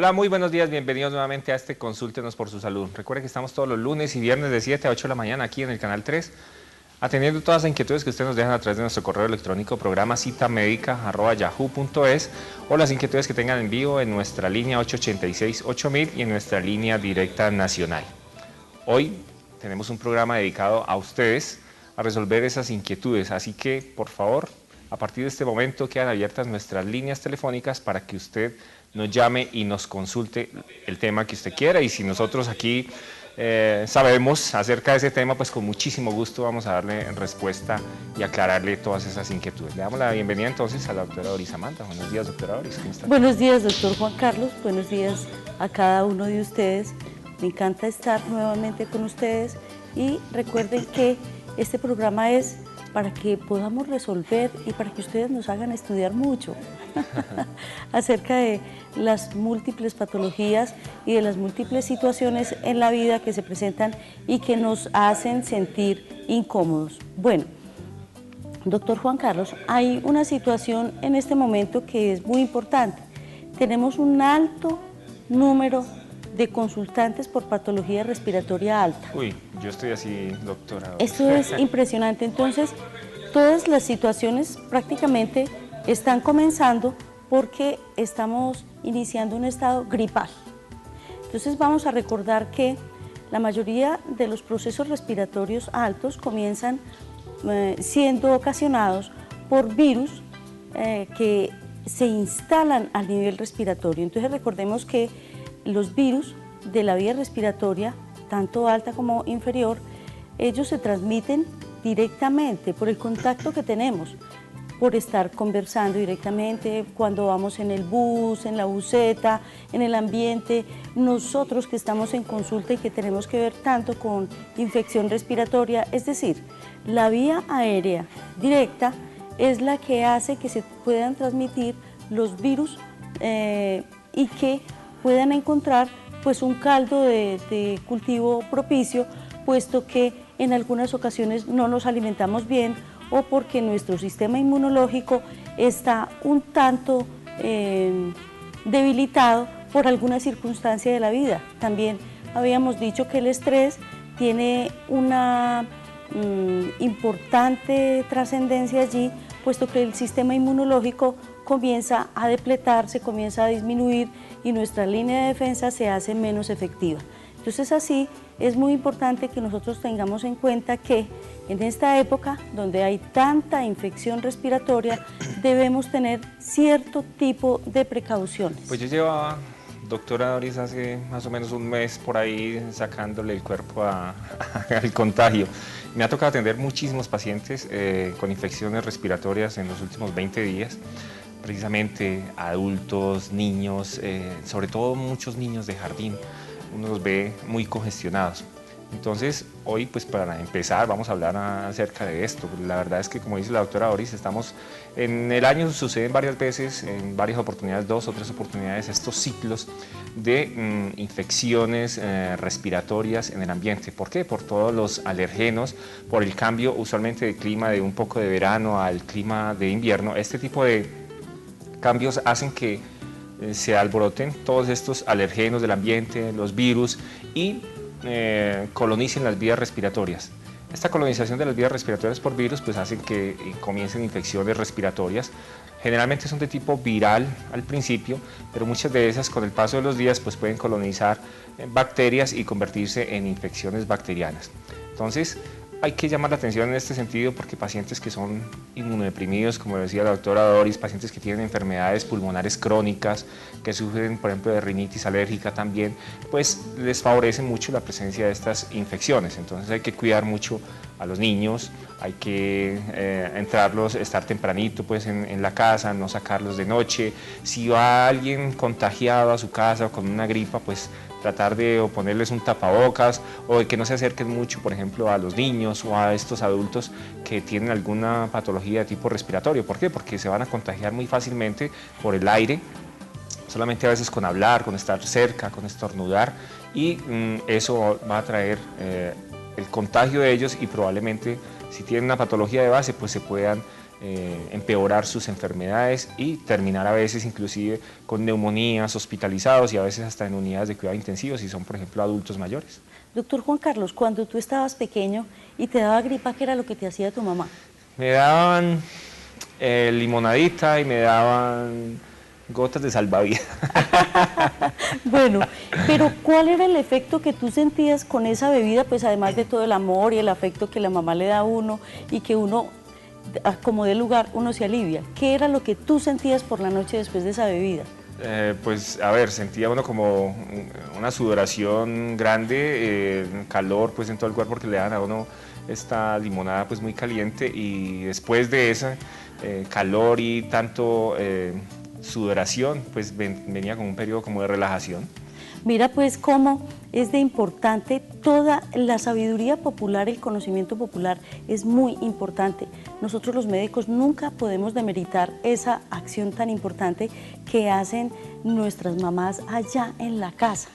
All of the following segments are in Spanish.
Hola, muy buenos días, bienvenidos nuevamente a este Consúltenos por su Salud. Recuerden que estamos todos los lunes y viernes de 7 a 8 de la mañana aquí en el Canal 3, atendiendo todas las inquietudes que ustedes nos dejan a través de nuestro correo electrónico, programa citamedica@yahoo.es, o las inquietudes que tengan en vivo en nuestra línea 886-8000 y en nuestra línea directa nacional. Hoy tenemos un programa dedicado a ustedes, a resolver esas inquietudes, así que, por favor, a partir de este momento quedan abiertas nuestras líneas telefónicas para que usted nos llame y nos consulte el tema que usted quiera, y si nosotros aquí sabemos acerca de ese tema, pues con muchísimo gusto vamos a darle respuesta y aclararle todas esas inquietudes. Le damos la bienvenida entonces a la doctora Doris Amanda. Buenos días, doctora Doris, ¿cómo está? Buenos días, doctor Juan Carlos, buenos días a cada uno de ustedes. Me encanta estar nuevamente con ustedes y recuerden que este programa es para que podamos resolver y para que ustedes nos hagan estudiar mucho acerca de las múltiples patologías y de las múltiples situaciones en la vida que se presentan y que nos hacen sentir incómodos. Bueno, doctor Juan Carlos, hay una situación en este momento que es muy importante. Tenemos un alto número de consultantes por patología respiratoria alta. Uy, yo estoy así, doctora. Esto es impresionante. Entonces, todas las situaciones prácticamente están comenzando porque estamos iniciando un estado gripal. Entonces, vamos a recordar que la mayoría de los procesos respiratorios altos comienzan siendo ocasionados por virus que se instalan al nivel respiratorio. Entonces, recordemos que los virus de la vía respiratoria, tanto alta como inferior, ellos se transmiten directamente por el contacto que tenemos, por estar conversando directamente, cuando vamos en el bus, en la buseta, en el ambiente, nosotros que estamos en consulta y que tenemos que ver tanto con infección respiratoria, es decir, la vía aérea directa es la que hace que se puedan transmitir los virus y que puedan encontrar pues un caldo de cultivo propicio, puesto que en algunas ocasiones no nos alimentamos bien o porque nuestro sistema inmunológico está un tanto debilitado por alguna circunstancia de la vida. También habíamos dicho que el estrés tiene una importante trascendencia allí, puesto que el sistema inmunológico comienza a depletarse, comienza a disminuir y nuestra línea de defensa se hace menos efectiva. Entonces, así es muy importante que nosotros tengamos en cuenta que en esta época donde hay tanta infección respiratoria debemos tener cierto tipo de precauciones. Pues yo llevaba, doctora Doris, hace más o menos un mes por ahí sacándole el cuerpo al contagio. Me ha tocado atender muchísimos pacientes con infecciones respiratorias en los últimos 20 días, precisamente adultos, niños, sobre todo muchos niños de jardín. Uno los ve muy congestionados. Entonces, hoy, pues para empezar, vamos a hablar acerca de esto. La verdad es que, como dice la doctora Doris, estamos en el año, suceden varias veces, en varias oportunidades, 2 o 3 oportunidades, estos ciclos de infecciones respiratorias en el ambiente. ¿Por qué? Por todos los alergenos, por el cambio usualmente de clima de un poco de verano al clima de invierno. Este tipo de cambios hacen que se alboroten todos estos alergenos del ambiente, los virus, y colonicen las vías respiratorias. Esta colonización de las vías respiratorias por virus pues hace que comiencen infecciones respiratorias. Generalmente son de tipo viral al principio, pero muchas de esas con el paso de los días pues pueden colonizar bacterias y convertirse en infecciones bacterianas. Entonces, hay que llamar la atención en este sentido porque pacientes que son inmunodeprimidos, como decía la doctora Doris, pacientes que tienen enfermedades pulmonares crónicas, que sufren, por ejemplo, de rinitis alérgica también, pues les favorece mucho la presencia de estas infecciones. Entonces hay que cuidar mucho a los niños, hay que estar tempranito pues en la casa, no sacarlos de noche. Si va alguien contagiado a su casa o con una gripa, pues tratar de ponerles un tapabocas, o de que no se acerquen mucho, por ejemplo, a los niños o a estos adultos que tienen alguna patología de tipo respiratorio. ¿Por qué? Porque se van a contagiar muy fácilmente por el aire, solamente a veces con hablar, con estar cerca, con estornudar, y eso va a traer el contagio de ellos y probablemente si tienen una patología de base pues se puedan empeorar sus enfermedades y terminar a veces inclusive con neumonías, hospitalizados y a veces hasta en unidades de cuidado intensivos si son por ejemplo adultos mayores. Doctor Juan Carlos, cuando tú estabas pequeño y te daba gripa, ¿qué era lo que te hacía tu mamá? Me daban limonadita y me daban gotas de salvavidas. Bueno, pero ¿cuál era el efecto que tú sentías con esa bebida? Pues además de todo el amor y el afecto que la mamá le da a uno y que uno, como de lugar, uno se alivia. ¿Qué era lo que tú sentías por la noche después de esa bebida? Pues a ver, sentía uno como una sudoración grande, calor pues en todo el cuerpo porque le dan a uno esta limonada pues muy caliente y después de ese calor y tanto sudoración pues venía como un periodo como de relajación. Mira pues cómo es de importante toda la sabiduría popular, el conocimiento popular es muy importante. Nosotros los médicos nunca podemos demeritar esa acción tan importante que hacen nuestras mamás allá en la casa,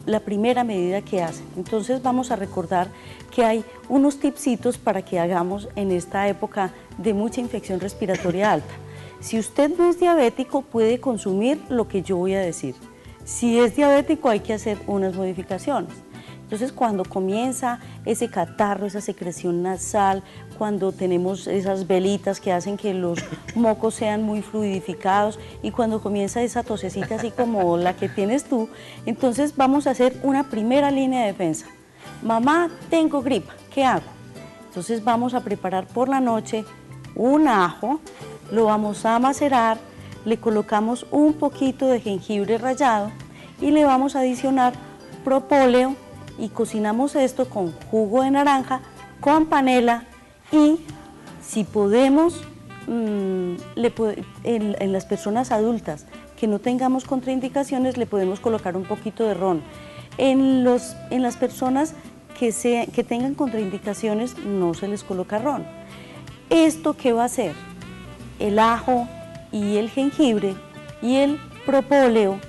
la primera medida que hacen. Entonces vamos a recordar que hay unos tipsitos para que hagamos en esta época de mucha infección respiratoria alta. Si usted no es diabético puede consumir lo que yo voy a decir. Si es diabético hay que hacer unas modificaciones. Entonces cuando comienza ese catarro, esa secreción nasal, cuando tenemos esas velitas que hacen que los mocos sean muy fluidificados y cuando comienza esa tosecita así como la que tienes tú, entonces vamos a hacer una primera línea de defensa. Mamá, tengo gripa, ¿qué hago? Entonces vamos a preparar por la noche un ajo, lo vamos a macerar, le colocamos un poquito de jengibre rallado y le vamos a adicionar propóleo y cocinamos esto con jugo de naranja, con panela y si podemos, en las personas adultas que no tengamos contraindicaciones le podemos colocar un poquito de ron. En las personas que tengan contraindicaciones no se les coloca ron. ¿Esto qué va a hacer? El ajo y el jengibre y el propóleo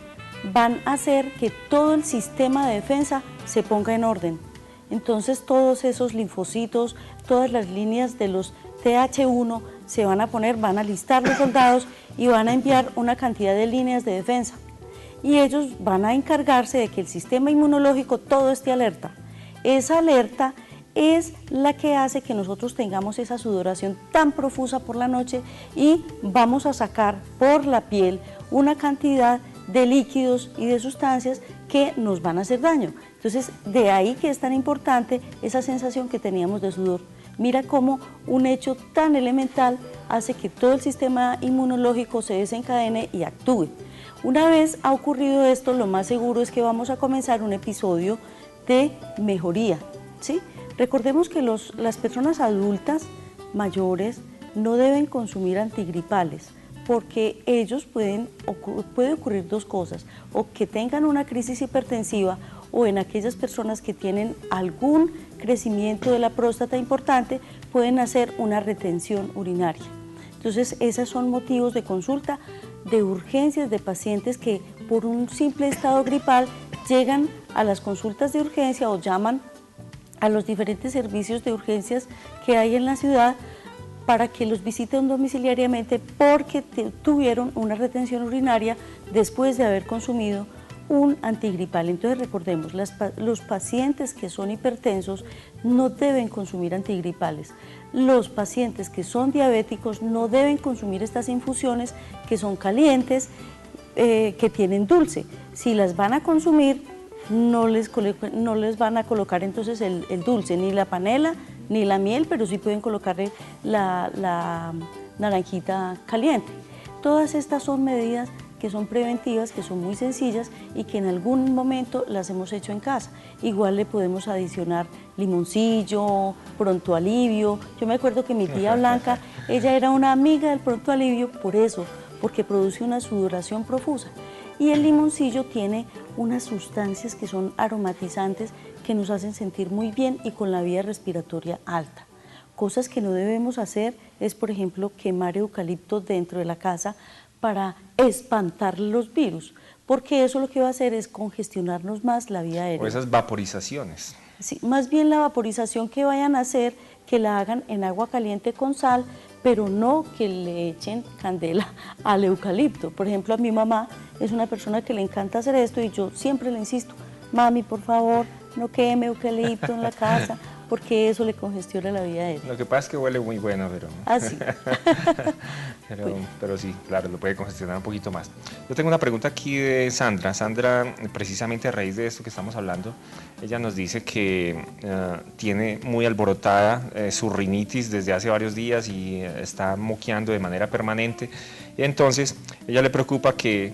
van a hacer que todo el sistema de defensa se ponga en orden. Entonces todos esos linfocitos, todas las líneas de los TH1 se van a poner, van a listar los soldados y van a enviar una cantidad de líneas de defensa. Y ellos van a encargarse de que el sistema inmunológico todo esté alerta. Esa alerta es la que hace que nosotros tengamos esa sudoración tan profusa por la noche y vamos a sacar por la piel una cantidad de líquidos y de sustancias que nos van a hacer daño. Entonces, de ahí que es tan importante esa sensación que teníamos de sudor. Mira cómo un hecho tan elemental hace que todo el sistema inmunológico se desencadene y actúe. Una vez ha ocurrido esto, lo más seguro es que vamos a comenzar un episodio de mejoría, ¿sí? Recordemos que las personas adultas mayores no deben consumir antigripales porque ellos puede ocurrir dos cosas, o que tengan una crisis hipertensiva o en aquellas personas que tienen algún crecimiento de la próstata importante pueden hacer una retención urinaria. Entonces esos son motivos de consulta de urgencias de pacientes que por un simple estado gripal llegan a las consultas de urgencia o llaman a los diferentes servicios de urgencias que hay en la ciudad para que los visiten domiciliariamente porque tuvieron una retención urinaria después de haber consumido un antigripal. Entonces recordemos, los pacientes que son hipertensos no deben consumir antigripales. Los pacientes que son diabéticos no deben consumir estas infusiones que son calientes, que tienen dulce. Si las van a consumir, no les van a colocar entonces el dulce, ni la panela, ni la miel, pero sí pueden colocarle la naranjita caliente. Todas estas son medidas que son preventivas, que son muy sencillas y que en algún momento las hemos hecho en casa. Igual le podemos adicionar limoncillo, pronto alivio. Yo me acuerdo que mi tía Blanca, ella era una amiga del pronto alivio por eso, porque produce una sudoración profusa. Y el limoncillo tiene unas sustancias que son aromatizantes que nos hacen sentir muy bien y con la vía respiratoria alta. Cosas que no debemos hacer es, por ejemplo, quemar eucalipto dentro de la casa para espantar los virus, porque eso lo que va a hacer es congestionarnos más la vía aérea. O esas vaporizaciones. Sí, más bien la vaporización que vayan a hacer, que la hagan en agua caliente con sal, pero no que le echen candela al eucalipto. Por ejemplo, a mi mamá es una persona que le encanta hacer esto y yo siempre le insisto, mami, por favor, no queme eucalipto en la casa, porque eso le congestiona la vida a él. Lo que pasa es que huele muy bueno, pero... Ah, sí. pero sí, claro, lo puede congestionar un poquito más. Yo tengo una pregunta aquí de Sandra. Sandra, precisamente a raíz de esto que estamos hablando, ella nos dice que tiene muy alborotada su rinitis desde hace varios días y está moqueando de manera permanente. Y entonces, ella le preocupa que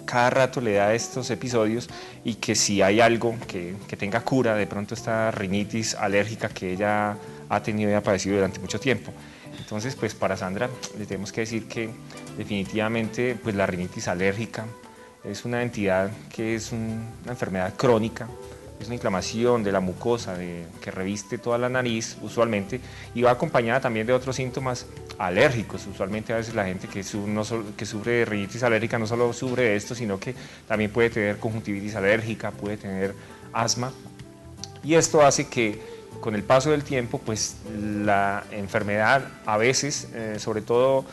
cada rato le da estos episodios y que si hay algo que tenga cura, de pronto esta rinitis alérgica que ella ha tenido y ha padecido durante mucho tiempo. Entonces, pues para Sandra le tenemos que decir que definitivamente pues la rinitis alérgica es una entidad que es una enfermedad crónica, es una inflamación de la mucosa que reviste toda la nariz usualmente y va acompañada también de otros síntomas alérgicos. Usualmente a veces la gente que sufre de rinitis alérgica no solo sufre de esto, sino que también puede tener conjuntivitis alérgica, puede tener asma y esto hace que con el paso del tiempo pues la enfermedad a veces, sobre todo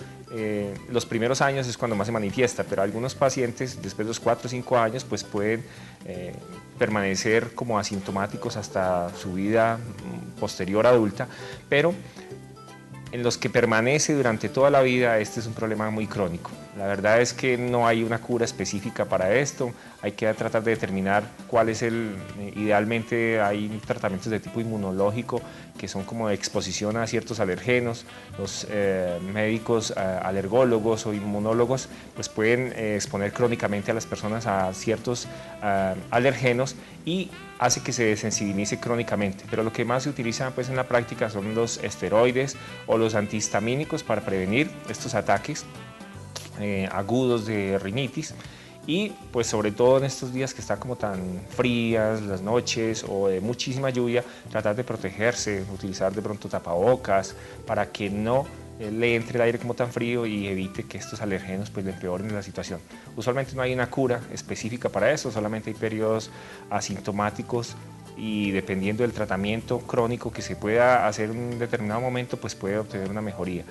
los primeros años es cuando más se manifiesta, pero algunos pacientes después de los 4 o 5 años pues pueden permanecer como asintomáticos hasta su vida posterior adulta, pero en los que permanece durante toda la vida este es un problema muy crónico. La verdad es que no hay una cura específica para esto, hay que tratar de determinar cuál es idealmente hay tratamientos de tipo inmunológico que son como de exposición a ciertos alergenos. Los médicos alergólogos o inmunólogos pues pueden exponer crónicamente a las personas a ciertos alergenos y hace que se desensibilice crónicamente, pero lo que más se utiliza pues en la práctica son los esteroides o los antihistamínicos para prevenir estos ataques agudos de rinitis y pues sobre todo en estos días que están como tan frías las noches o de muchísima lluvia, tratar de protegerse, utilizar de pronto tapabocas para que no le entre el aire como tan frío y evite que estos alergenos pues le empeoren la situación. Usualmente no hay una cura específica para eso, solamente hay periodos asintomáticos y dependiendo del tratamiento crónico que se pueda hacer en un determinado momento pues puede obtener una mejoría.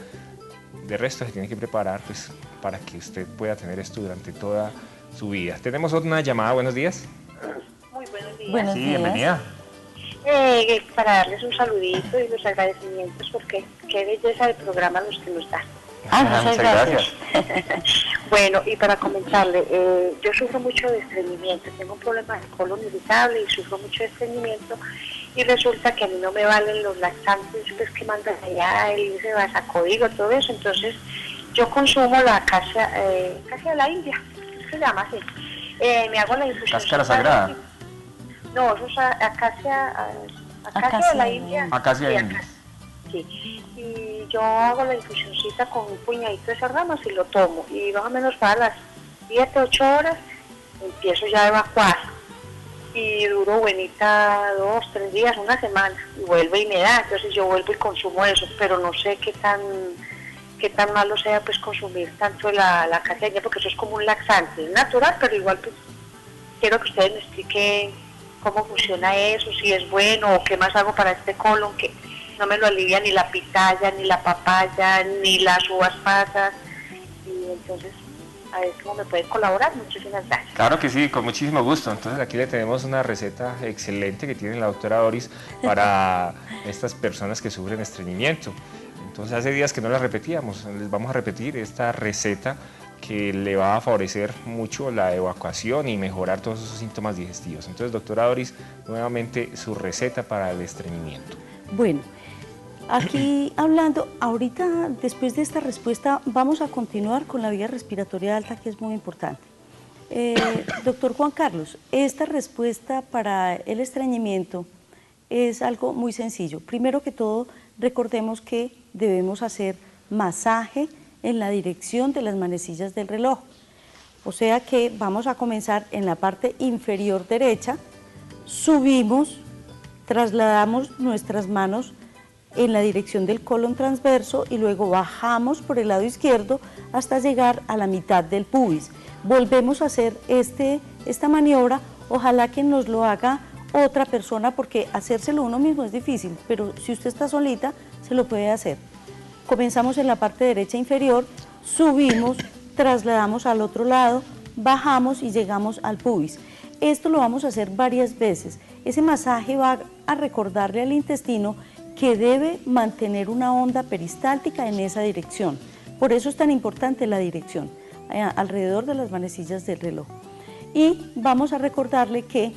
De resto se tiene que preparar pues, para que usted pueda tener esto durante toda su vida. Tenemos una llamada, buenos días. Muy buenos días. Buenos días. Bienvenida. Para darles un saludito y los agradecimientos porque qué belleza de programa los que nos dan. Muchas gracias. Bueno, y para comentarle, yo sufro mucho de estreñimiento, tengo un problema de colon irritable y sufro mucho de estreñimiento y resulta que a mí no me valen los laxantes pues, que mandan allá, el vasacódigo, todo eso, entonces yo consumo la acacia de la India, se llama así, me hago la infusión. ¿Cáscara sagrada? No, eso es acacia de la India. Acacia de India. Sí, y yo hago la infusioncita con un puñadito de esas ramas y lo tomo, y más o menos para las 7, 8 horas empiezo ya a evacuar, y duro buenita 2, 3 días, una semana, y vuelve y me da, entonces yo vuelvo y consumo eso, pero no sé qué tan malo sea pues consumir tanto la acacia, porque eso es como un laxante, natural, pero igual pues quiero que ustedes me expliquen cómo funciona eso, si es bueno o qué más hago para este colon, que no me lo alivia ni la pitaya, ni la papaya, ni las uvas pasas, y entonces a ver cómo me pueden colaborar. Muchísimas gracias. Claro que sí, con muchísimo gusto. Entonces aquí le tenemos una receta excelente que tiene la doctora Doris para estas personas que sufren estreñimiento. Entonces hace días que no la repetíamos, les vamos a repetir esta receta que le va a favorecer mucho la evacuación y mejorar todos esos síntomas digestivos. Entonces, doctora Doris, nuevamente su receta para el estreñimiento. Bueno, aquí hablando, ahorita después de esta respuesta vamos a continuar con la vía respiratoria alta, que es muy importante. Doctor Juan Carlos, esta respuesta para el estreñimiento es algo muy sencillo. Primero que todo, recordemos que debemos hacer masaje en la dirección de las manecillas del reloj. O sea que vamos a comenzar en la parte inferior derecha, subimos, trasladamos nuestras manos en la dirección del colon transverso y luego bajamos por el lado izquierdo hasta llegar a la mitad del pubis. Volvemos a hacer esta maniobra, ojalá que nos lo haga otra persona, porque hacérselo uno mismo es difícil, pero si usted está solita, se lo puede hacer. Comenzamos en la parte derecha inferior, subimos, trasladamos al otro lado, bajamos y llegamos al pubis. Esto lo vamos a hacer varias veces. Ese masaje va a recordarle al intestino que debe mantener una onda peristáltica en esa dirección. Por eso es tan importante la dirección, alrededor de las manecillas del reloj. Y vamos a recordarle que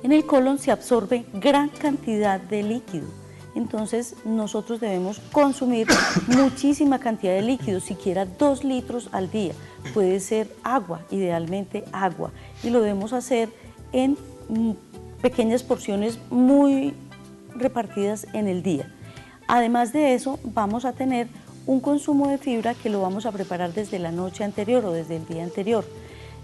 en el colon se absorbe gran cantidad de líquido. Entonces nosotros debemos consumir muchísima cantidad de líquido, siquiera 2 litros al día. Puede ser agua, idealmente agua, y lo debemos hacer en pequeñas porciones muy repartidas en el día. Además de eso, vamos a tener un consumo de fibra que lo vamos a preparar desde la noche anterior o desde el día anterior.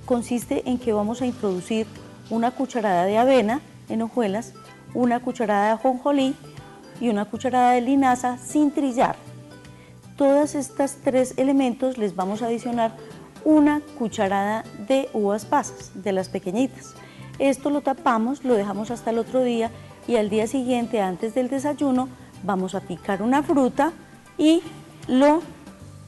Consiste en que vamos a introducir una cucharada de avena en hojuelas, una cucharada de ajonjolí y una cucharada de linaza sin trillar. Todas estas 3 elementos les vamos a adicionar una cucharada de uvas pasas, de las pequeñitas. Esto lo tapamos, lo dejamos hasta el otro día y al día siguiente, antes del desayuno, vamos a picar una fruta y lo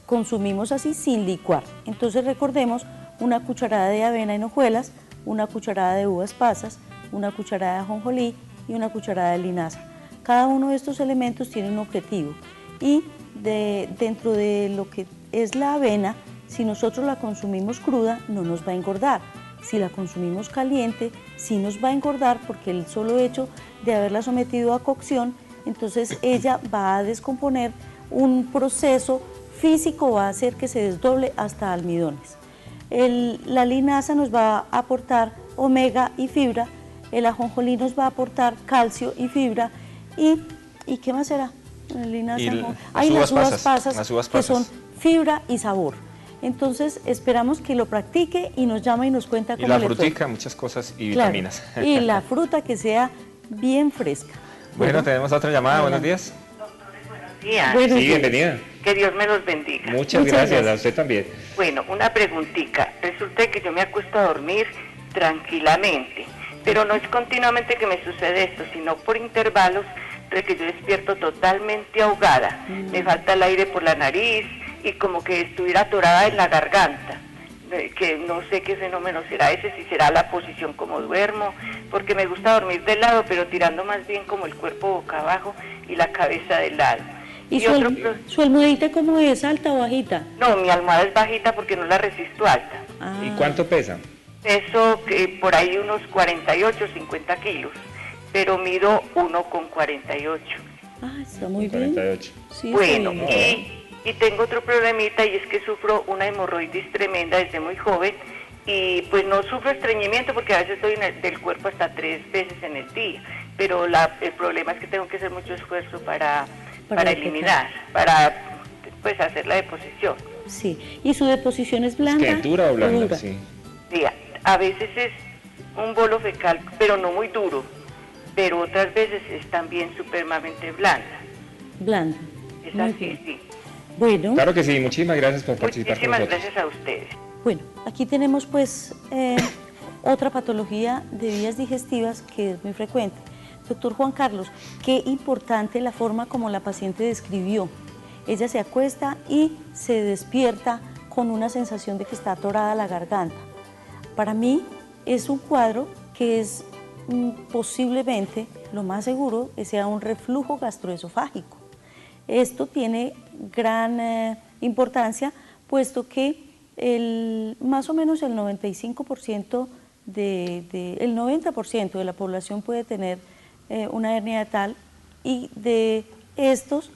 consumimos así sin licuar. Entonces recordemos, una cucharada de avena en hojuelas, una cucharada de uvas pasas, una cucharada de ajonjolí y una cucharada de linaza. Cada uno de estos elementos tiene un objetivo y dentro de lo que es la avena, si nosotros la consumimos cruda, no nos va a engordar. Si la consumimos caliente, sí nos va a engordar porque el solo hecho de haberla sometido a cocción, entonces ella va a descomponer un proceso físico, va a hacer que se desdoble hasta almidones. La linaza nos va a aportar omega y fibra, el ajonjolí nos va a aportar calcio y fibra, ¿y qué más será? Las uvas pasas, que son fibra y sabor. Entonces esperamos que lo practique y nos llama y nos cuenta cómo le fue. Y la frutica, muchas cosas y vitaminas. Y la fruta que sea bien fresca. Bueno, tenemos otra llamada. Buenos días. Buenos días. Buenos Sí, días. bienvenida. Que Dios me los bendiga. Muchas gracias, a usted también. Bueno, una preguntita. Resulta que yo me acuesto a dormir tranquilamente, pero no es continuamente que me sucede esto, sino por intervalos de que yo despierto totalmente ahogada. Me falta el aire por la nariz y como que estuviera atorada en la garganta. Que no sé qué fenómeno será ese, si será la posición como duermo, porque me gusta dormir de lado, pero tirando más bien como el cuerpo boca abajo y la cabeza de lado. ¿Y su almohadita cómo es, alta o bajita? No, mi almohada es bajita porque no la resisto alta. Ah. ¿Y cuánto pesa? Peso por ahí unos 48, 50 kilos, pero mido 1,48. Ah, está muy bien. 48. Sí, Bueno, está bien. y tengo otro problemita, y es que sufro una hemorroides tremenda desde muy joven, y pues no sufro estreñimiento porque a veces doy del cuerpo hasta 3 veces en el día, pero el problema es que tengo que hacer mucho esfuerzo para eliminar, para pues hacer la deposición. Sí, ¿y su deposición es blanda? ¿Es que dura o blanda? dura? Sí. Sí, a veces es un bolo fecal, pero no muy duro, pero otras veces es también supremamente blanda. Blanda. Es Muy así, bien. sí. Bueno. Claro que sí, muchísimas gracias por participar con Muchísimas nosotros. gracias a ustedes. Bueno, aquí tenemos pues otra patología de vías digestivas que es muy frecuente. Doctor Juan Carlos, qué importante la forma como la paciente describió. Ella se acuesta y se despierta con una sensación de que está atorada la garganta. Para mí es un cuadro que es posiblemente, lo más seguro, que sea un reflujo gastroesofágico. Esto tiene gran importancia, puesto que más o menos el 95%, el 90% de la población puede tener una hernia yatal, y de estos,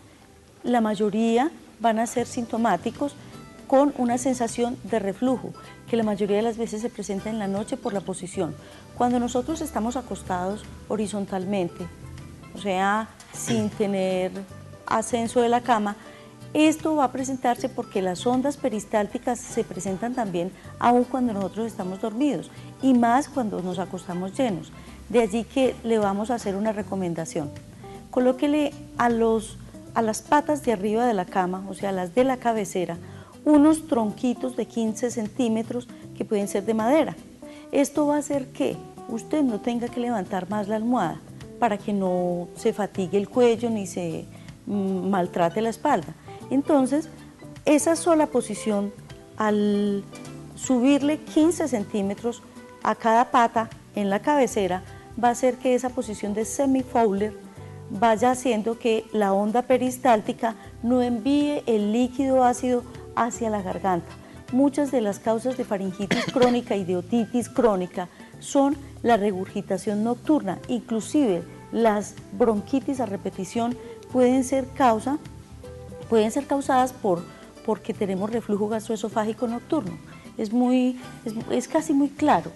la mayoría van a ser sintomáticos con una sensación de reflujo, que la mayoría de las veces se presenta en la noche por la posición. Cuando nosotros estamos acostados horizontalmente, o sea, sin tener ascenso de la cama, esto va a presentarse porque las ondas peristálticas se presentan también aun cuando nosotros estamos dormidos, y más cuando nos acostamos llenos. De allí que le vamos a hacer una recomendación. Colóquele a las patas de arriba de la cama, o sea, las de la cabecera, unos tronquitos de 15 centímetros que pueden ser de madera. Esto va a hacer que usted no tenga que levantar más la almohada para que no se fatigue el cuello ni se maltrate la espalda. Entonces, esa sola posición, al subirle 15 centímetros a cada pata en la cabecera, va a hacer que esa posición de semi-Fowler vaya haciendo que la onda peristáltica no envíe el líquido ácido hacia la garganta. Muchas de las causas de faringitis crónica y de otitis crónica son la regurgitación nocturna, inclusive las bronquitis a repetición pueden ser causadas porque tenemos reflujo gastroesofágico nocturno. Es casi muy claro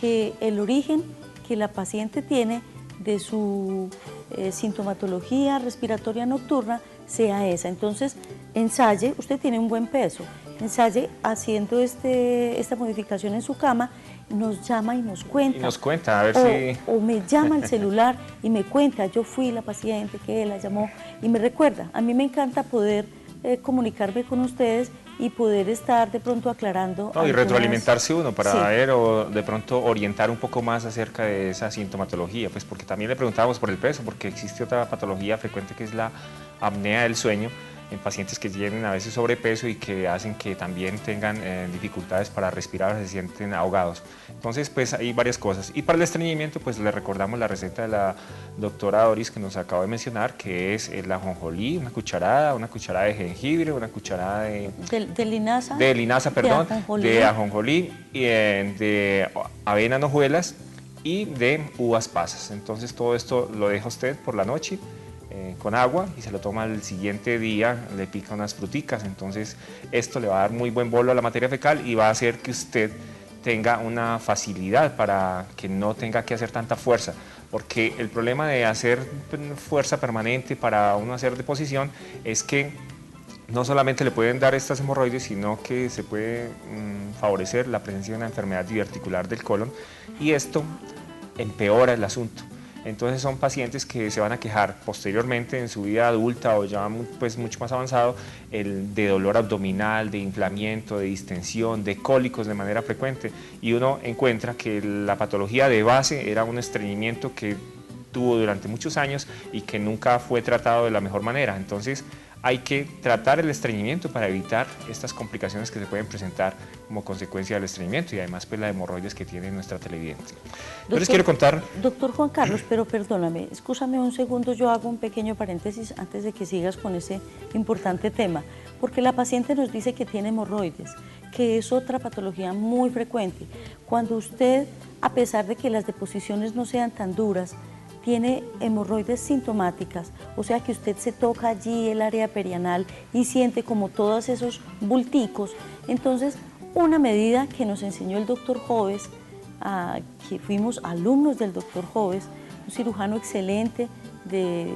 que el origen que la paciente tiene de su sintomatología respiratoria nocturna sea esa. Entonces, ensaye, usted tiene un buen peso, ensaye haciendo esta modificación en su cama, nos llama y nos cuenta. Y nos cuenta, a ver si... O me llama al celular y me cuenta, yo fui la paciente que la llamó y me recuerda. A mí me encanta poder comunicarme con ustedes y poder estar de pronto aclarando. No, y retroalimentarse uno para ver o de pronto orientar un poco más acerca de esa sintomatología, pues porque también le preguntábamos por el peso, porque existe otra patología frecuente que es la apnea del sueño en pacientes que tienen a veces sobrepeso y que hacen que también tengan dificultades para respirar, se sienten ahogados. Entonces, pues hay varias cosas. Y para el estreñimiento, pues le recordamos la receta de la doctora Doris que nos acaba de mencionar, que es el ajonjolí, una cucharada de jengibre, una cucharada de linaza, de ajonjolí, y de avena en hojuelas y de uvas pasas. Entonces todo esto lo deja usted por la noche con agua y se lo toma el siguiente día, le pica unas fruticas. Entonces esto le va a dar muy buen bolo a la materia fecal y va a hacer que usted tenga una facilidad para que no tenga que hacer tanta fuerza, porque el problema de hacer fuerza permanente para uno hacer deposición es que no solamente le pueden dar estas hemorroides, sino que se puede favorecer la presencia de una enfermedad diverticular del colon y esto empeora el asunto. Entonces son pacientes que se van a quejar posteriormente en su vida adulta o ya pues mucho más avanzado de dolor abdominal, de inflamiento, de distensión, de cólicos de manera frecuente, y uno encuentra que la patología de base era un estreñimiento que tuvo durante muchos años y que nunca fue tratado de la mejor manera. Entonces hay que tratar el estreñimiento para evitar estas complicaciones que se pueden presentar como consecuencia del estreñimiento y además pues la hemorroides que tiene nuestra televidente. Yo les quiero contar... Doctor Juan Carlos, pero perdóname, escúchame un segundo, yo hago un pequeño paréntesis antes de que sigas con ese importante tema, porque la paciente nos dice que tiene hemorroides, que es otra patología muy frecuente. Cuando usted, a pesar de que las deposiciones no sean tan duras, tiene hemorroides sintomáticas, o sea que usted se toca allí el área perianal y siente como todos esos bulticos. Entonces, una medida que nos enseñó el doctor Joves, que fuimos alumnos del doctor Joves, un cirujano excelente de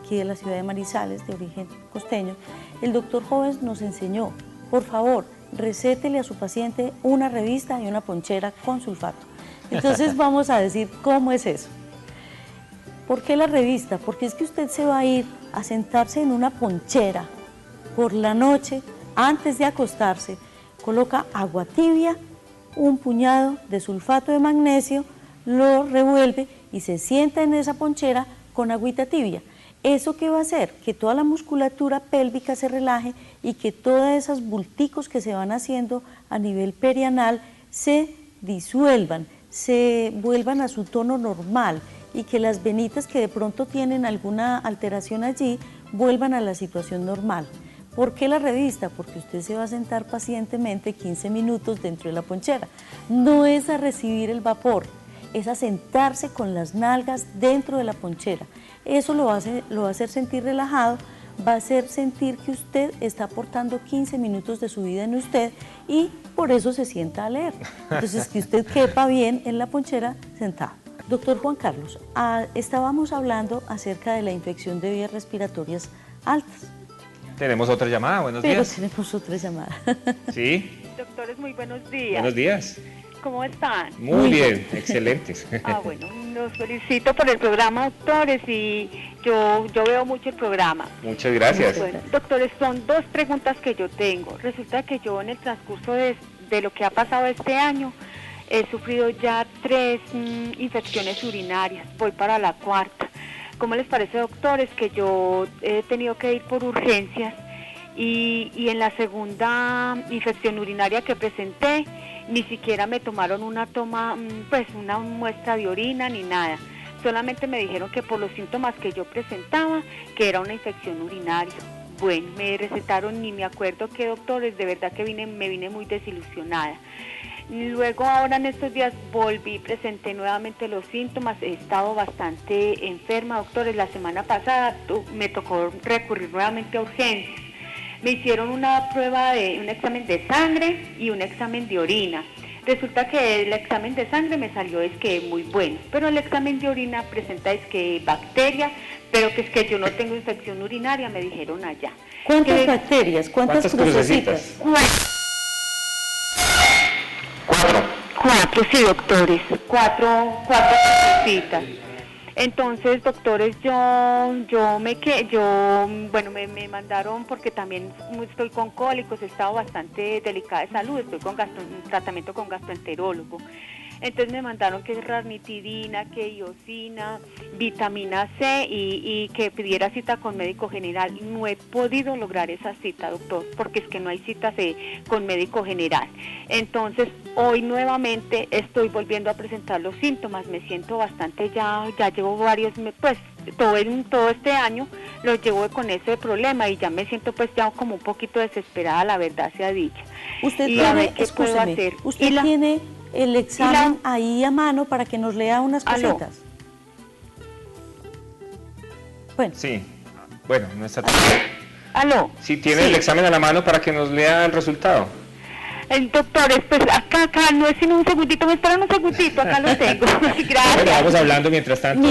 aquí de la ciudad de Manizales, de origen costeño, el doctor Joves nos enseñó, por favor, recétele a su paciente una revista y una ponchera con sulfato. Entonces vamos a decir cómo es eso. ¿Por qué la revista? Porque es que usted se va a ir a sentarse en una ponchera por la noche, antes de acostarse, coloca agua tibia, un puñado de sulfato de magnesio, lo revuelve y se sienta en esa ponchera con agüita tibia. ¿Eso qué va a hacer? Que toda la musculatura pélvica se relaje y que todas esas bulticos que se van haciendo a nivel perianal se disuelvan, se vuelvan a su tono normal, y que las venitas que de pronto tienen alguna alteración allí vuelvan a la situación normal. ¿Por qué la revista? Porque usted se va a sentar pacientemente 15 minutos dentro de la ponchera. No es a recibir el vapor, es a sentarse con las nalgas dentro de la ponchera. Eso lo va a hacer sentir relajado, va a hacer sentir que usted está aportando 15 minutos de su vida en usted y por eso se sienta a leer. Entonces, que usted quepa bien en la ponchera sentado. Doctor Juan Carlos, estábamos hablando acerca de la infección de vías respiratorias altas. Tenemos otra llamada, buenos días. Pero tenemos otra llamada. Sí. Doctores, muy buenos días. Buenos días. ¿Cómo están? Muy bien, excelentes. Bueno, los felicito por el programa, doctores, y yo veo mucho el programa. Muchas gracias. Bueno, doctores, son dos preguntas que yo tengo. Resulta que yo en el transcurso de lo que ha pasado este año, he sufrido ya 3 infecciones urinarias, voy para la 4ª. ¿Cómo les parece, doctores, que yo he tenido que ir por urgencias y en la 2ª infección urinaria que presenté, ni siquiera me tomaron una muestra de orina ni nada? Solamente me dijeron que por los síntomas que yo presentaba, que era una infección urinaria. Bueno, me recetaron, ni me acuerdo qué doctores, de verdad que me vine muy desilusionada. Luego ahora en estos días volví, presenté nuevamente los síntomas, he estado bastante enferma, doctores. La semana pasada me tocó recurrir nuevamente a urgencias. Me hicieron un examen de sangre y un examen de orina. Resulta que el examen de sangre me salió muy bueno, pero el examen de orina presenta bacterias, pero que es que yo no tengo infección urinaria, me dijeron allá. ¿Cuántas bacterias? ¿Cuántas crucecitas? 4, sí, doctores, 4 crucecitas. Entonces, doctores, me mandaron, porque también estoy con cólicos, he estado bastante delicada de salud, estoy con tratamiento con gastroenterólogo. Entonces me mandaron que ranitidina, que iosina, vitamina C y que pidiera cita con médico general. No he podido lograr esa cita, doctor, porque es que no hay citas con médico general. Entonces hoy nuevamente estoy volviendo a presentar los síntomas. Me siento bastante, ya llevo varios, todo este año lo llevo con ese problema y ya me siento ya como un poquito desesperada, la verdad sea dicha. Usted y tiene, a ver qué puedo hacer. Usted tiene el examen ahí a mano para que nos lea unas cositas. Bueno. Sí, bueno, no está... ¿Aló? Sí, tiene el examen a la mano para que nos lea el resultado. Doctores, pues acá no es sino un segundito, me esperan un segundito, acá lo tengo. Gracias. Bueno, vamos hablando mientras tanto.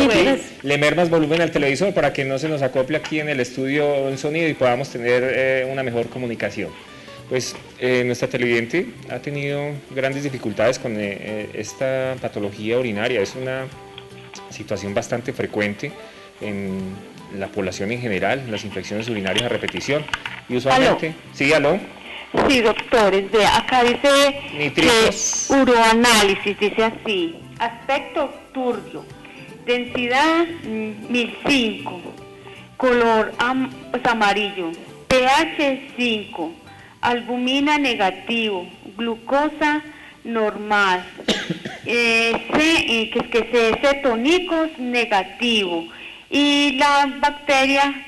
Le mermas volumen al televisor para que no se nos acople aquí en el estudio el sonido y podamos tener una mejor comunicación. Pues nuestra televidente ha tenido grandes dificultades con esta patología urinaria. Es una situación bastante frecuente en la población en general, las infecciones urinarias a repetición. Y usualmente... ¿Aló? Sí, ¿aló? Sí, doctores, acá dice nitritos. Uroanálisis, dice así: aspecto turbio, densidad 1005, color amarillo, pH 5, albumina negativo, glucosa normal, cetónicos negativo, y la bacteria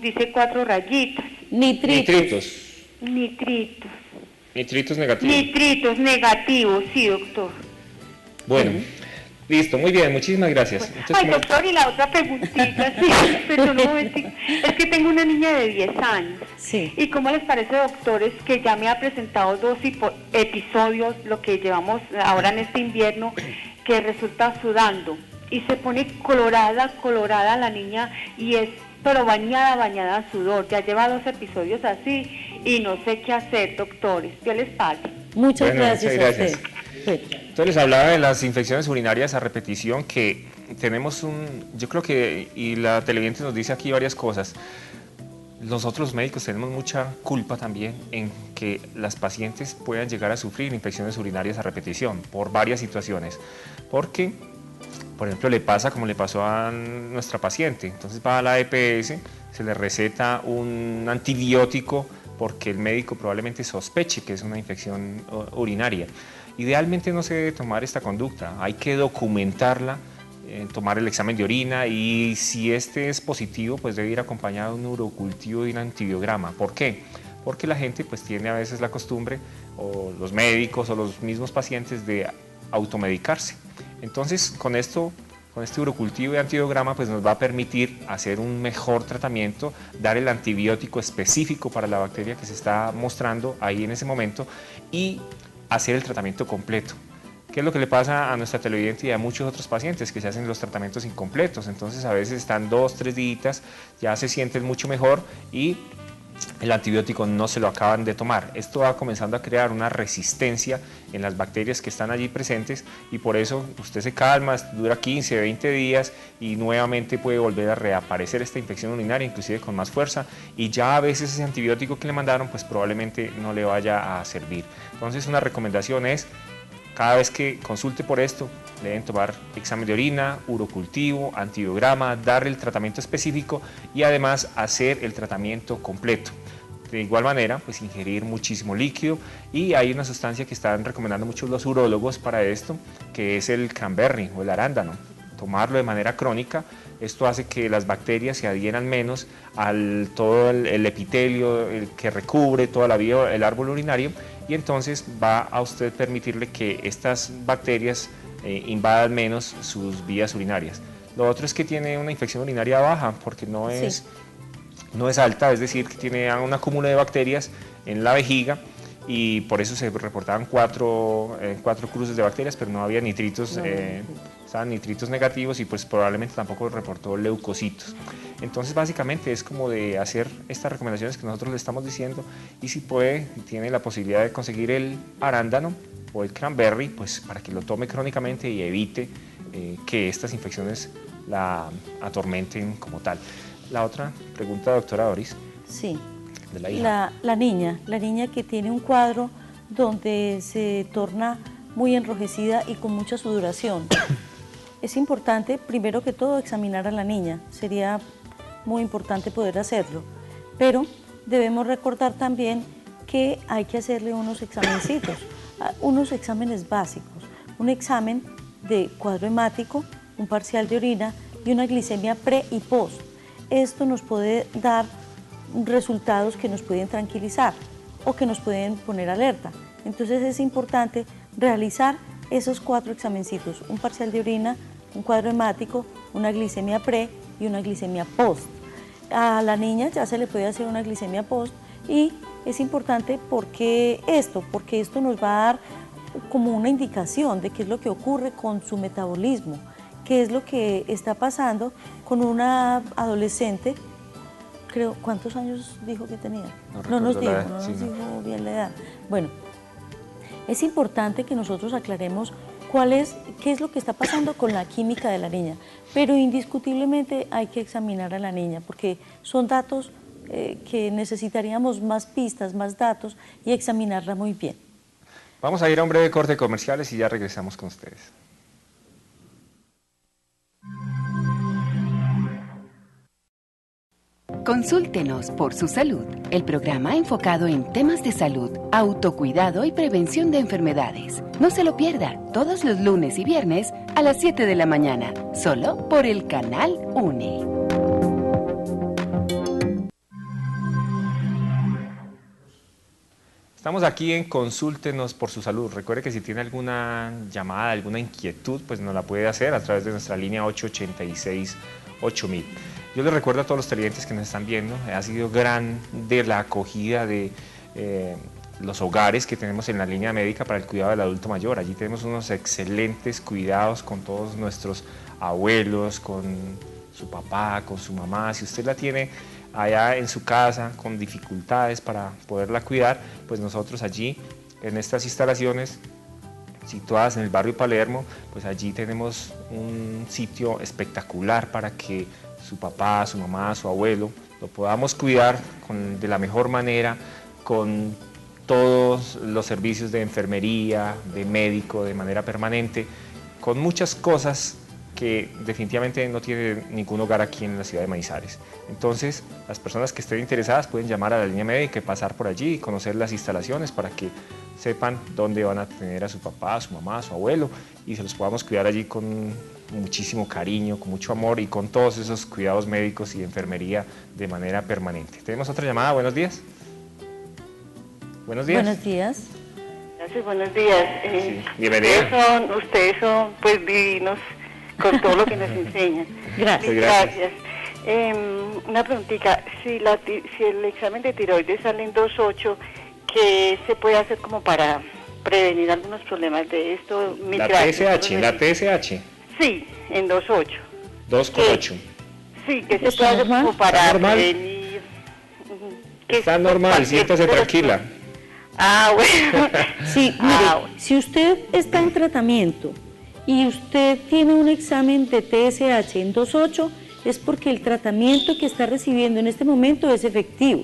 dice 4 rayitas. Nitritos. Nitritos negativos. Nitritos negativos, sí, doctor. Bueno, listo, muy bien, muchísimas gracias. Entonces, doctor, y la otra preguntita, sí, pero un momentico. Es que tengo una niña de 10 años. Sí. ¿Y cómo les parece, doctores, que ya me ha presentado 2 episodios, lo que llevamos ahora en este invierno, que resulta sudando? Y se pone colorada la niña, y pero bañada en sudor. Ya lleva 2 episodios así y no sé qué hacer, doctores. ¿Qué les pasa? Muchas gracias a usted. Entonces les hablaba de las infecciones urinarias a repetición, que tenemos yo creo que, y la televidente nos dice aquí varias cosas. Nosotros médicos tenemos mucha culpa también en que las pacientes puedan llegar a sufrir infecciones urinarias a repetición por varias situaciones. Porque, por ejemplo, le pasa como le pasó a nuestra paciente. Entonces va a la EPS, se le receta un antibiótico porque el médico probablemente sospeche que es una infección urinaria. Idealmente no se debe tomar esta conducta, hay que documentarla, tomar el examen de orina, y si este es positivo, pues debe ir acompañado de un urocultivo y un antibiograma. ¿Por qué? Porque la gente pues tiene a veces la costumbre, o los médicos o los mismos pacientes, de automedicarse. Entonces con este urocultivo y antibiograma pues nos va a permitir hacer un mejor tratamiento, dar el antibiótico específico para la bacteria que se está mostrando ahí en ese momento y hacer el tratamiento completo. ¿Qué es lo que le pasa a nuestra televidente y a muchos otros pacientes? Que se hacen los tratamientos incompletos, entonces a veces están 2, 3 días, ya se sienten mucho mejor y el antibiótico no se lo acaban de tomar. Esto va comenzando a crear una resistencia en las bacterias que están allí presentes, y por eso usted se calma, dura 15, 20 días y nuevamente puede volver a reaparecer esta infección urinaria, inclusive con más fuerza, y ya a veces ese antibiótico que le mandaron pues probablemente no le vaya a servir. Entonces una recomendación es Cada vez que consulte por esto, le deben tomar examen de orina, urocultivo, antibiograma, darle el tratamiento específico y además hacer el tratamiento completo. De igual manera, pues ingerir muchísimo líquido, y hay una sustancia que están recomendando mucho los urólogos para esto, que es el cranberry o el arándano. Tomarlo de manera crónica, esto hace que las bacterias se adhieran menos al todo el epitelio que recubre toda la vía, el árbol urinario, y entonces va a usted permitirle que estas bacterias invadan menos sus vías urinarias. Lo otro es que tiene una infección urinaria baja, porque no es alta, es decir, que tiene un acúmulo de bacterias en la vejiga, y por eso se reportaban cuatro cruces de bacterias, pero no había nitritos, estaban nitritos negativos, y pues probablemente tampoco reportó leucocitos. Entonces básicamente es como de hacer estas recomendaciones que nosotros le estamos diciendo, y si puede, tiene la posibilidad de conseguir el arándano o el cranberry, pues para que lo tome crónicamente y evite que estas infecciones la atormenten como tal. La otra pregunta, doctora Doris. Sí. De la hija. La niña que tiene un cuadro donde se torna muy enrojecida y con mucha sudoración. Es importante, primero que todo, examinar a la niña. Sería muy importante poder hacerlo. Pero debemos recordar también que hay que hacerle unos examencitos, unos exámenes básicos. Un examen de cuadro hemático, un parcial de orina y una glicemia pre y post. Esto nos puede dar resultados que nos pueden tranquilizar o que nos pueden poner alerta. Entonces es importante realizar esos 4 examencitos, un parcial de orina, un cuadro hemático, una glicemia pre y una glicemia post. A la niña ya se le puede hacer una glicemia post, y es importante porque esto nos va a dar como una indicación de qué es lo que ocurre con su metabolismo, qué es lo que está pasando con una adolescente. Creo, ¿cuántos años dijo que tenía? No nos dijo bien la edad. Bueno, es importante que nosotros aclaremos qué es lo que está pasando con la química de la niña, pero indiscutiblemente hay que examinar a la niña, porque son datos que necesitaríamos más pistas, más datos, y examinarla muy bien. Vamos a ir a un breve corte de comerciales y ya regresamos con ustedes. Consúltenos por su salud, el programa enfocado en temas de salud, autocuidado y prevención de enfermedades. No se lo pierda, todos los lunes y viernes a las 7 de la mañana, solo por el canal UNE. Estamos aquí en Consúltenos por su salud. Recuerde que si tiene alguna llamada, alguna inquietud, pues nos la puede hacer a través de nuestra línea 886-8000. Yo les recuerdo a todos los televidentes que nos están viendo, ha sido grande la acogida de los hogares que tenemos en la línea médica para el cuidado del adulto mayor. Allí tenemos unos excelentes cuidados con todos nuestros abuelos, con su papá, con su mamá. Si usted la tiene allá en su casa con dificultades para poderla cuidar, pues nosotros allí en estas instalaciones situadas en el barrio Palermo, pues allí tenemos un sitio espectacular para que su papá, su mamá, su abuelo lo podamos cuidar de la mejor manera, con todos los servicios de enfermería, de médico, de manera permanente, con muchas cosas que definitivamente no tiene ningún hogar aquí en la ciudad de Manizales. Entonces, las personas que estén interesadas pueden llamar a la línea médica y pasar por allí y conocer las instalaciones para que sepan dónde van a tener a su papá, a su mamá, a su abuelo, y se los podamos cuidar allí con muchísimo cariño, con mucho amor y con todos esos cuidados médicos y enfermería de manera permanente. Tenemos otra llamada. Buenos días. Buenos días. Buenos días. Gracias, buenos días. Sí, bienvenida. Ustedes son pues divinos con todo lo que nos enseñan. Gracias. Una preguntita, si el examen de tiroides sale en 2.8, ¿qué se puede hacer como para prevenir algunos problemas de esto? La TSH. Sí, en 2.8. 2,8. Sí, que se puede hacer como para prevenir. Está normal, siéntase tranquila. Bueno. Sí, mire, si usted está en tratamiento y usted tiene un examen de TSH en 2.8, es porque el tratamiento que está recibiendo en este momento es efectivo.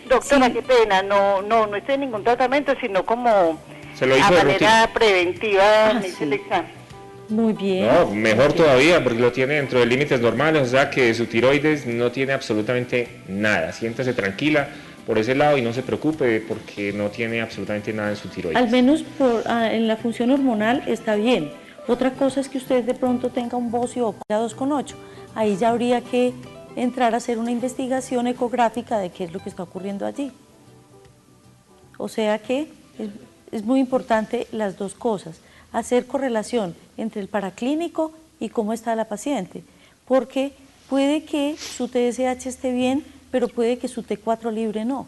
Doctora, sí. Qué pena, no estoy en ningún tratamiento, sino como Se lo hizo a de manera rutina. preventiva, me hice sí. el examen. Muy bien. No, mejor todavía, porque lo tiene dentro de límites normales, o sea que su tiroides no tiene absolutamente nada. Siéntase tranquila por ese lado y no se preocupe porque no tiene absolutamente nada en su tiroides. Al menos en la función hormonal está bien. Otra cosa es que usted de pronto tenga un bocio o 2,8. Ahí ya habría que entrar a hacer una investigación ecográfica de qué es lo que está ocurriendo allí. O sea que es muy importante las dos cosas, hacer correlación entre el paraclínico y cómo está la paciente, porque puede que su TSH esté bien, pero puede que su T4 libre no.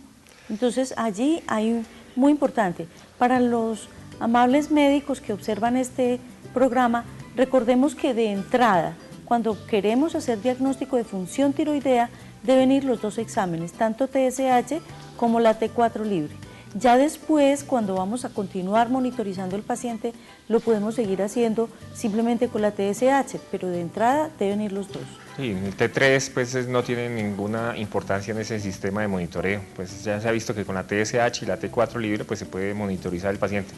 Entonces allí hay muy importante. Para los amables médicos que observan este programa, recordemos que de entrada, cuando queremos hacer diagnóstico de función tiroidea, deben ir los dos exámenes, tanto TSH como la T4 libre. Ya después, cuando vamos a continuar monitorizando al paciente, lo podemos seguir haciendo simplemente con la TSH, pero de entrada deben ir los dos. Sí, el T3 pues no tiene ninguna importancia en ese sistema de monitoreo, pues ya se ha visto que con la TSH y la T4 libre pues se puede monitorizar el paciente.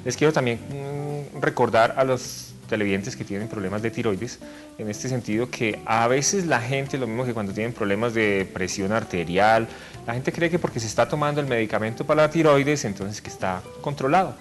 Les quiero también recordar a los televidentes que tienen problemas de tiroides, en este sentido que a veces la gente, lo mismo que cuando tienen problemas de presión arterial, la gente cree que porque se está tomando el medicamento para la tiroides, entonces que está controlado.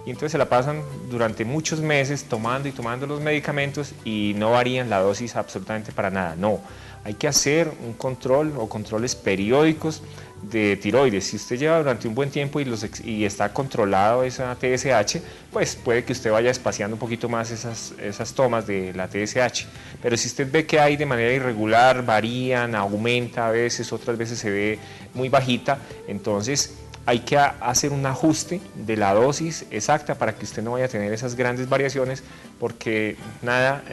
Y entonces se la pasan durante muchos meses tomando y tomando los medicamentos y no varían la dosis absolutamente para nada. No, hay que hacer un control o controles periódicos de tiroides. Si usted lleva durante un buen tiempo y está controlado esa TSH, pues puede que usted vaya espaciando un poquito más esas tomas de la TSH. Pero si usted ve que hay de manera irregular, varían, aumenta a veces, otras veces se ve muy bajita, entonces hay que hacer un ajuste de la dosis exacta para que usted no vaya a tener esas grandes variaciones, porque nada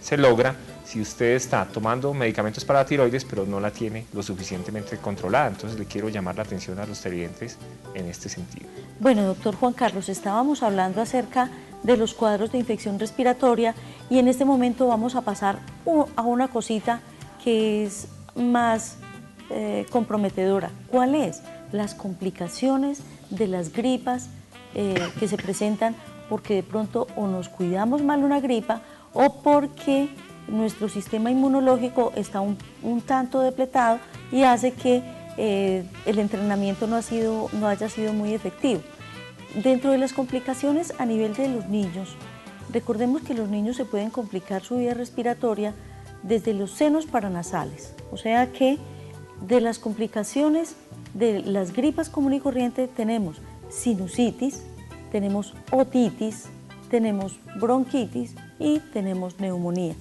se logra si usted está tomando medicamentos para la tiroides pero no la tiene lo suficientemente controlada. Entonces le quiero llamar la atención a los televidentes en este sentido. Bueno, doctor Juan Carlos, estábamos hablando acerca de los cuadros de infección respiratoria y en este momento vamos a pasar a una cosita que es más comprometedora. ¿Cuál es? Las complicaciones de las gripas que se presentan porque de pronto o nos cuidamos mal una gripa o porque nuestro sistema inmunológico está un tanto depletado y hace que el entrenamiento no haya sido muy efectivo. Dentro de las complicaciones a nivel de los niños, recordemos que los niños se pueden complicar su vía respiratoria desde los senos paranasales, o sea que de las complicaciones de las gripas común y corriente tenemos sinusitis, tenemos otitis, tenemos bronquitis y tenemos neumonía.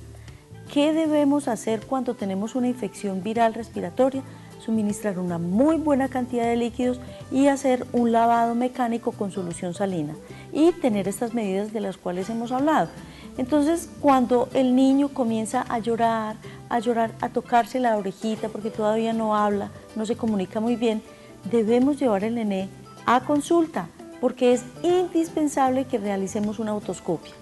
¿Qué debemos hacer cuando tenemos una infección viral respiratoria? Suministrar una muy buena cantidad de líquidos y hacer un lavado mecánico con solución salina y tener estas medidas de las cuales hemos hablado. Entonces, cuando el niño comienza a llorar, a tocarse la orejita porque todavía no habla, no se comunica muy bien, debemos llevar al nené a consulta porque es indispensable que realicemos una otoscopia.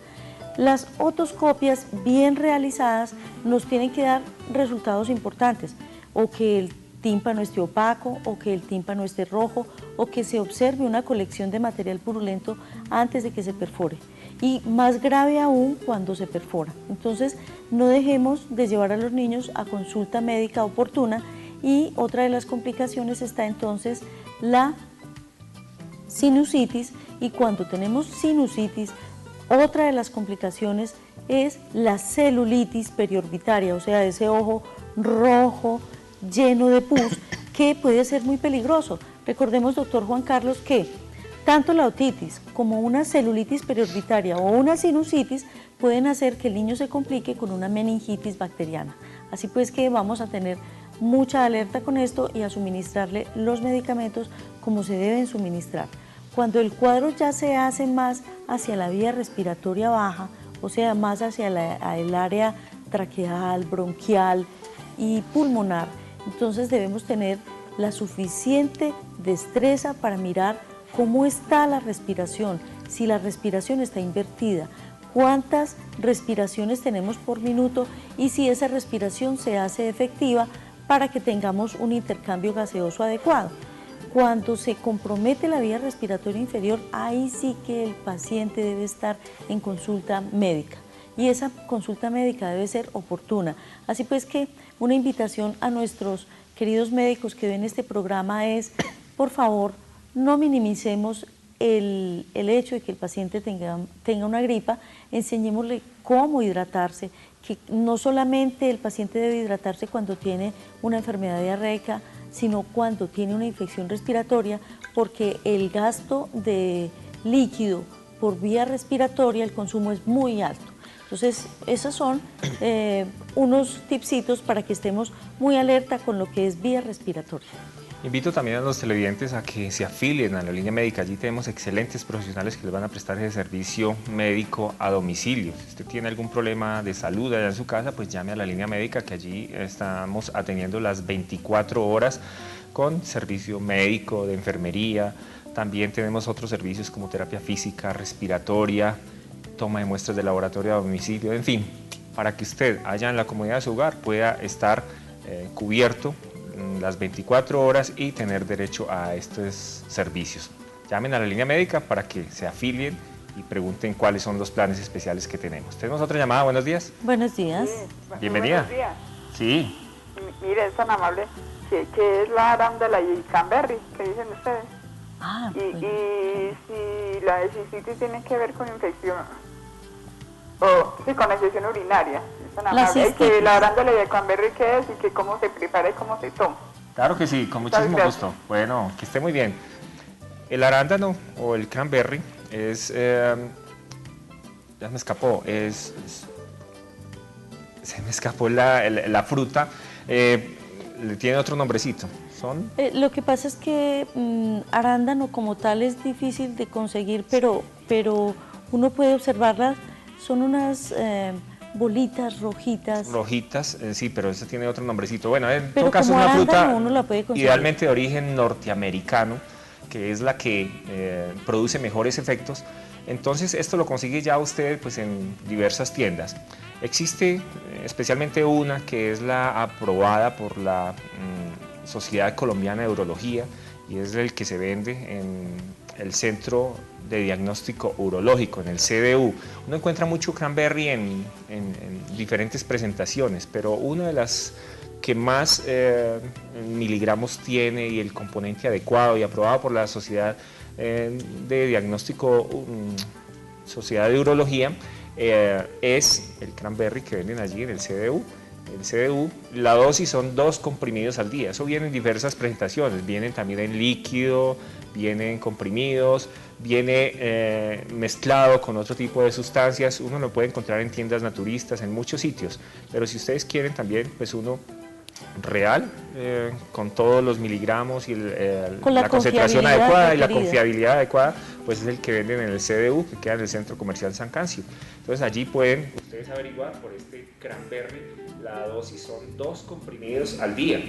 Las otoscopias bien realizadas nos tienen que dar resultados importantes, o que el tímpano esté opaco, o que el tímpano esté rojo, o que se observe una colección de material purulento antes de que se perfore. Y más grave aún cuando se perfora. Entonces, no dejemos de llevar a los niños a consulta médica oportuna. Y otra de las complicaciones está entonces la sinusitis, y cuando tenemos sinusitis, otra de las complicaciones es la celulitis periorbitaria, o sea, ese ojo rojo lleno de pus que puede ser muy peligroso. Recordemos, doctor Juan Carlos, que tanto la otitis como una celulitis periorbitaria o una sinusitis pueden hacer que el niño se complique con una meningitis bacteriana. Así pues que vamos a tener mucha alerta con esto y a suministrarle los medicamentos como se deben suministrar. Cuando el cuadro ya se hace más hacia la vía respiratoria baja, o sea, más hacia el área traqueal, bronquial y pulmonar, entonces debemos tener la suficiente destreza para mirar cómo está la respiración, si la respiración está invertida, cuántas respiraciones tenemos por minuto y si esa respiración se hace efectiva para que tengamos un intercambio gaseoso adecuado. Cuando se compromete la vía respiratoria inferior, ahí sí que el paciente debe estar en consulta médica. Y esa consulta médica debe ser oportuna. Así pues que una invitación a nuestros queridos médicos que ven este programa es, por favor, no minimicemos el hecho de que el paciente tenga una gripa, enseñémosle cómo hidratarse, que no solamente el paciente debe hidratarse cuando tiene una enfermedad diarreica, sino cuando tiene una infección respiratoria, porque el gasto de líquido por vía respiratoria, el consumo es muy alto. Entonces, esos son unos tipsitos para que estemos muy alerta con lo que es vía respiratoria. Invito también a los televidentes a que se afilien a la línea médica. Allí tenemos excelentes profesionales que les van a prestar ese servicio médico a domicilio. Si usted tiene algún problema de salud allá en su casa, pues llame a la línea médica, que allí estamos atendiendo las 24 horas con servicio médico, de enfermería. También tenemos otros servicios como terapia física, respiratoria, toma de muestras de laboratorio a domicilio, en fin, para que usted allá en la comodidad de su hogar pueda estar cubierto las 24 horas y tener derecho a estos servicios. Llamen a la línea médica para que se afilien y pregunten cuáles son los planes especiales que tenemos. Tenemos otra llamada, buenos días. Buenos días. Sí, Bienvenida. Buenos días. Sí. Mire, es tan amable, que es la arándula y cranberry, que dicen ustedes. Ah, Y bueno. si la cistitis tiene que ver con infección, o sí, con infección urinaria. Es tan La amable. Y cistitis. que la arándula y el cranberry, ¿qué es? Y que cómo se prepara y cómo se toma. Claro que sí, con muchísimo Gracias. gusto. Bueno, que esté muy bien. El arándano o el cranberry es, ya me escapó, se me escapó la fruta, le tiene otro nombrecito. Son Lo que pasa es que arándano como tal es difícil de conseguir, pero uno puede observarlas, son unas bolitas rojitas. rojitas, sí, pero ese tiene otro nombrecito. Bueno, en Pero todo caso es como una arándano fruta uno la puede conseguir. idealmente de origen norteamericano, que es la que produce mejores efectos. Entonces esto lo consigue ya usted pues, en diversas tiendas. Existe especialmente una que es la aprobada por la Sociedad Colombiana de Urología y es el que se vende en el Centro de Diagnóstico Urológico, en el CDU. Uno encuentra mucho cranberry en diferentes presentaciones, pero una de las que más miligramos tiene y el componente adecuado y aprobado por la Sociedad de Diagnóstico, Sociedad de Urología, es el cranberry que venden allí en el CDU. El CDU, la dosis son 2 comprimidos al día. Eso viene en diversas presentaciones, vienen también en líquido, vienen comprimidos, viene mezclado con otro tipo de sustancias. Uno lo puede encontrar en tiendas naturistas, en muchos sitios, pero si ustedes quieren también, pues uno real, con todos los miligramos y la concentración adecuada y la confiabilidad adecuada, pues es el que venden en el CDU, que queda en el Centro Comercial San Cancio. Entonces allí pueden ustedes averiguar por este cranberry, la dosis son 2 comprimidos al día.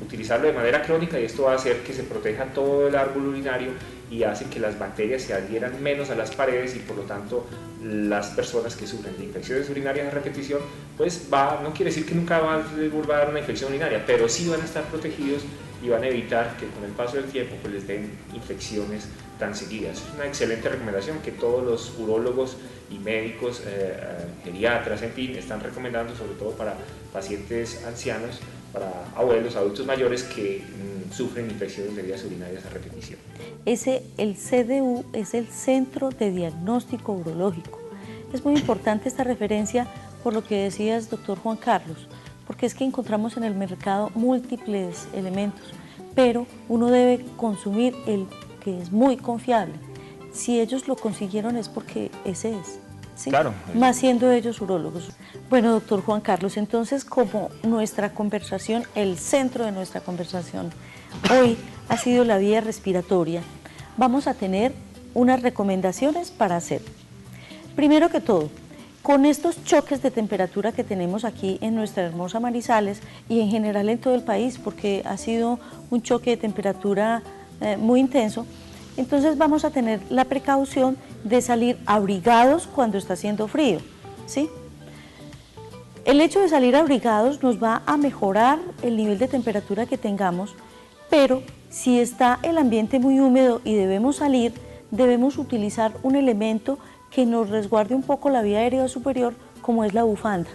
Utilizarlo de manera crónica y esto va a hacer que se proteja todo el árbol urinario y hace que las bacterias se adhieran menos a las paredes y por lo tanto las personas que sufren de infecciones urinarias a repetición, pues no quiere decir que nunca va a dar una infección urinaria, pero sí van a estar protegidos y van a evitar que con el paso del tiempo pues les den infecciones tan seguidas. Es una excelente recomendación que todos los urólogos y médicos, geriatras, en fin, están recomendando, sobre todo para pacientes ancianos, para abuelos, adultos mayores que sufren infecciones de vías urinarias a repetición. El CDU es el Centro de Diagnóstico Urológico. Es muy importante esta referencia por lo que decías, doctor Juan Carlos, porque es que encontramos en el mercado múltiples elementos, pero uno debe consumir el que es muy confiable. Si ellos lo consiguieron es porque ese es, ¿sí? Claro. Más siendo ellos urólogos. Bueno, doctor Juan Carlos, entonces como nuestra conversación, el centro de nuestra conversación hoy ha sido la vía respiratoria, vamos a tener unas recomendaciones para hacer. Primero que todo, con estos choques de temperatura que tenemos aquí en nuestra hermosa Manizales y en general en todo el país, porque ha sido un choque de temperatura muy intenso, entonces vamos a tener la precaución de salir abrigados cuando está haciendo frío, ¿sí? El hecho de salir abrigados nos va a mejorar el nivel de temperatura que tengamos, pero si está el ambiente muy húmedo y debemos salir, debemos utilizar un elemento que nos resguarde un poco la vía aérea superior, como es la bufanda.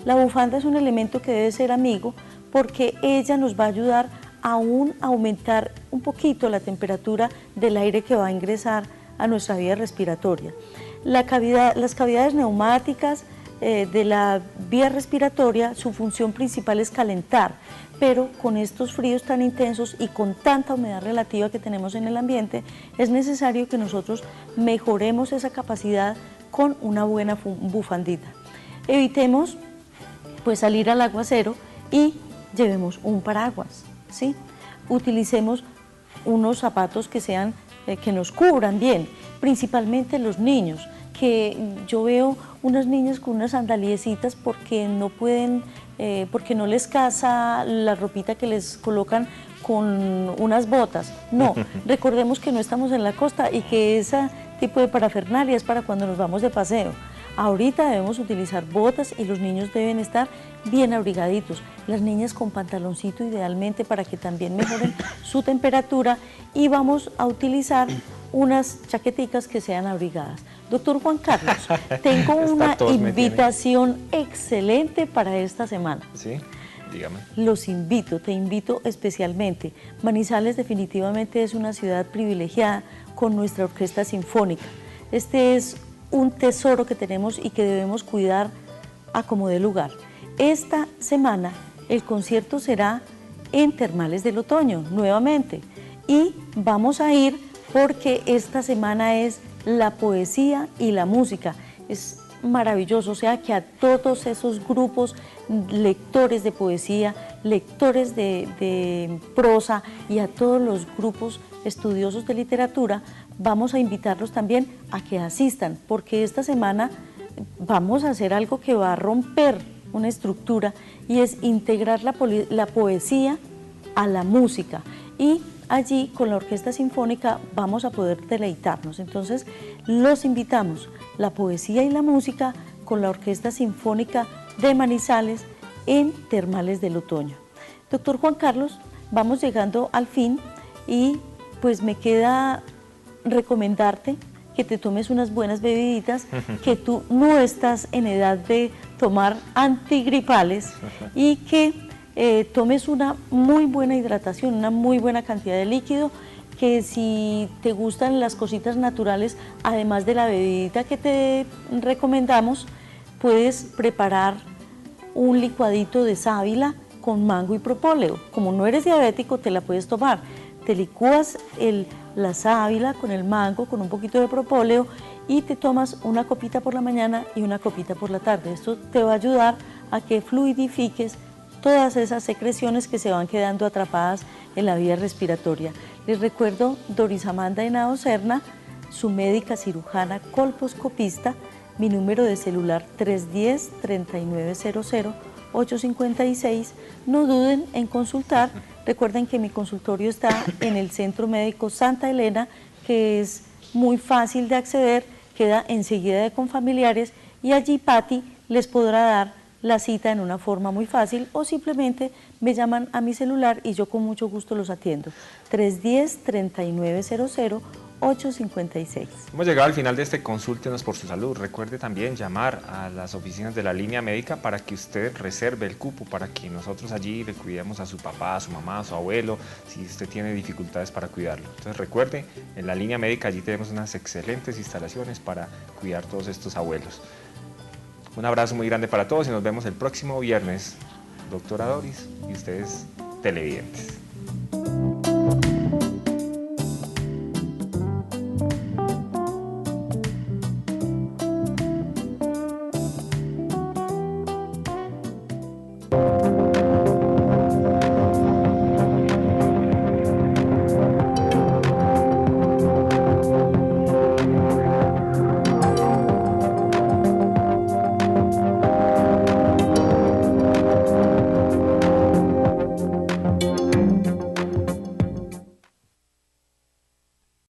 La bufanda es un elemento que debe ser amigo porque ella nos va a ayudar a aumentar un poquito la temperatura del aire que va a ingresar a nuestra vía respiratoria. Las cavidades neumáticas de la vía respiratoria, su función principal es calentar, pero con estos fríos tan intensos y con tanta humedad relativa que tenemos en el ambiente, es necesario que nosotros mejoremos esa capacidad con una buena bufandita. Evitemos pues salir al aguacero y llevemos un paraguas, ¿sí? Utilicemos unos zapatos que sean, que nos cubran bien, principalmente los niños, que yo veo unas niñas con unas sandaliecitas porque no pueden, porque no les casa la ropita que les colocan con unas botas. No, recordemos que no estamos en la costa y que ese tipo de parafernalia es para cuando nos vamos de paseo. Ahorita debemos utilizar botas y los niños deben estar bien abrigaditos. Las niñas con pantaloncito idealmente para que también mejoren su temperatura, y vamos a utilizar unas chaqueticas que sean abrigadas. Doctor Juan Carlos, tengo una invitación excelente para esta semana. Sí, dígame. Te invito especialmente. Manizales definitivamente es una ciudad privilegiada con nuestra orquesta sinfónica. Este es un tesoro que tenemos y que debemos cuidar a como dé lugar. Esta semana el concierto será en Termales del Otoño, nuevamente, y vamos a ir porque esta semana es la poesía y la música. Es maravilloso, o sea que a todos esos grupos, lectores de poesía, lectores de prosa y a todos los grupos estudiosos de literatura, vamos a invitarlos también a que asistan, porque esta semana vamos a hacer algo que va a romper una estructura y es integrar la poesía a la música, y allí con la Orquesta Sinfónica vamos a poder deleitarnos. Entonces los invitamos, la poesía y la música con la Orquesta Sinfónica de Manizales en Termales del Otoño. Doctor Juan Carlos, vamos llegando al fin y pues me queda recomendarte que te tomes unas buenas bebiditas, que tú no estás en edad de tomar antigripales y que tomes una muy buena hidratación, una muy buena cantidad de líquido, que si te gustan las cositas naturales, además de la bebidita que te recomendamos, puedes preparar un licuadito de sábila con mango y propóleo. Como no eres diabético, te la puedes tomar. Te licúas la sábila con el mango, con un poquito de propóleo, y te tomas una copita por la mañana y una copita por la tarde. Esto te va a ayudar a que fluidifiques todas esas secreciones que se van quedando atrapadas en la vía respiratoria. Les recuerdo, Doris Amanda Henao Serna, su médica cirujana colposcopista, mi número de celular 310-3900-856. No duden en consultar. Recuerden que mi consultorio está en el Centro Médico Santa Elena, que es muy fácil de acceder, queda enseguida de Confamiliares, y allí Patti les podrá dar la cita en una forma muy fácil, o simplemente me llaman a mi celular y yo con mucho gusto los atiendo. 310-3900-856. Hemos llegado al final de este Consúltenos por su Salud. Recuerde también llamar a las oficinas de la línea médica para que usted reserve el cupo, para que nosotros allí le cuidemos a su papá, a su mamá, a su abuelo, si usted tiene dificultades para cuidarlo. Entonces recuerde, en la línea médica allí tenemos unas excelentes instalaciones para cuidar todos estos abuelos. Un abrazo muy grande para todos y nos vemos el próximo viernes, doctora Doris y ustedes televidentes.